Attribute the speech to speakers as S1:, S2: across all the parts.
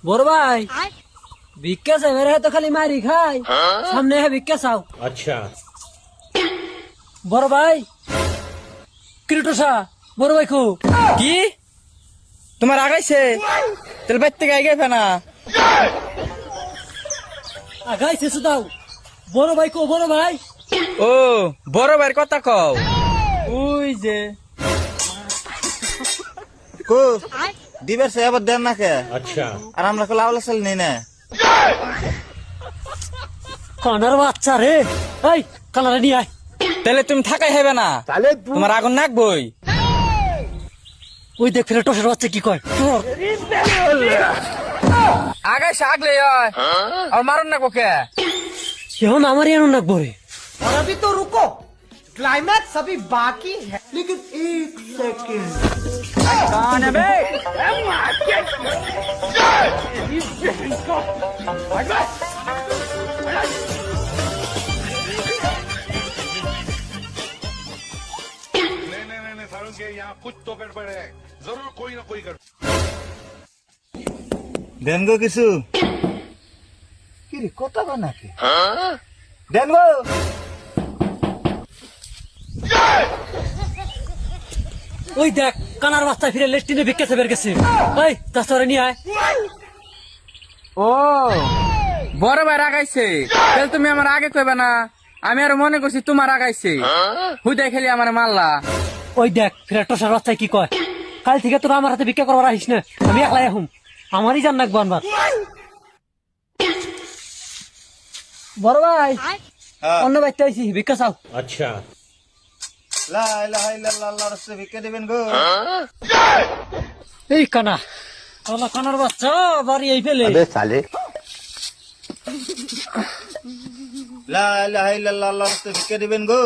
S1: বড় ভাই ভিক্ষা চাইবে রে তো খালি মারি খাই সামনে হ্যাঁ ভিক্ষা চাও।
S2: अच्छा
S1: বড় ভাই কিরুটোসা বড় ভাই খু
S3: কি তোমার আগাইছে তেল বাইর থেকে আগে ফেনা
S1: আগাইছে দাও বড় ভাই কো বড় ভাই
S3: ও বড় ভাইয়ের কথা কও ওই যে
S4: কো দিবের সে আবার দেন না কে
S2: अच्छा
S4: আর আমরা কো লাউলা চাল নেই না
S1: কানার বাচ্চা রে এই কানারে নিয়ে আয়।
S3: তাহলে তুমি থাকাই হবে না তোমার আগুন নাকবই
S1: ওই দেখ ফেলে টসের বাচ্চা কি কয় তোর
S3: আগাইছে আগলে আর মারুন না কোকে
S1: এখন আমার এমন নাকবো রে।
S5: और अभी तो रुको क्लाइमैक्स अभी बाकी है लेकिन एक सेकंड
S6: नहीं सारुण के यहाँ कुछ तो गड़बड़ है जरूर कोई ना कोई गड़बड़
S4: দেন গো কিছু কি রে কথা কয় নাকি দেন গো
S1: ওই দেখ কানার বাচ্চা ফিরে লেস্টিনে ভিক্ষা চাইবে গেছে এই তাছাড়া নিয়ে আয়।
S3: ও বড় ভাই আগাইছে তাহলে তুমি আমার আগে কইবে না আমি আর মনে করছি তোমার আগাইছে হুদাই খেলি আমার মারলা
S1: ওই দেখ ফিরে টসের বাচ্চা কি কয় কাল থেকে তোরা আমার হাতে ভিক্ষা করবার আহিস না আমি একলাই এখন আমারই জান নাকবো আনবার। বড় ভাই অন্য বাইতে আইছি ভিক্ষা চাও।
S2: अच्छा
S4: লা ইলাহা ইল্লাল্লাহ আল্লাহর রাস্তায় ভিক্ষা দিবেন গো
S1: এই কানা কানা কানার বাচ্চা বাড়ি এই ফেলে
S4: লা ইলাহা ইল্লাল্লাহ আল্লাহর রাস্তায় ভিক্ষা দিবেন গো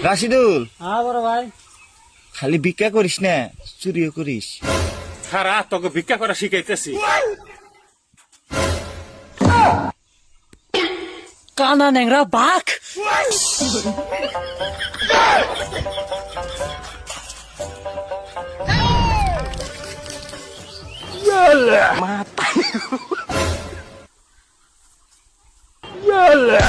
S4: রাশিদুল
S1: হ্যাঁ বড় ভাই
S4: খালি ভিক্ষা করিস না চুরিও করিস
S2: খারা তোকে ভিক্ষা করা শিখাইতেছি
S1: কানা নেংরা বাঘ
S2: Yalla.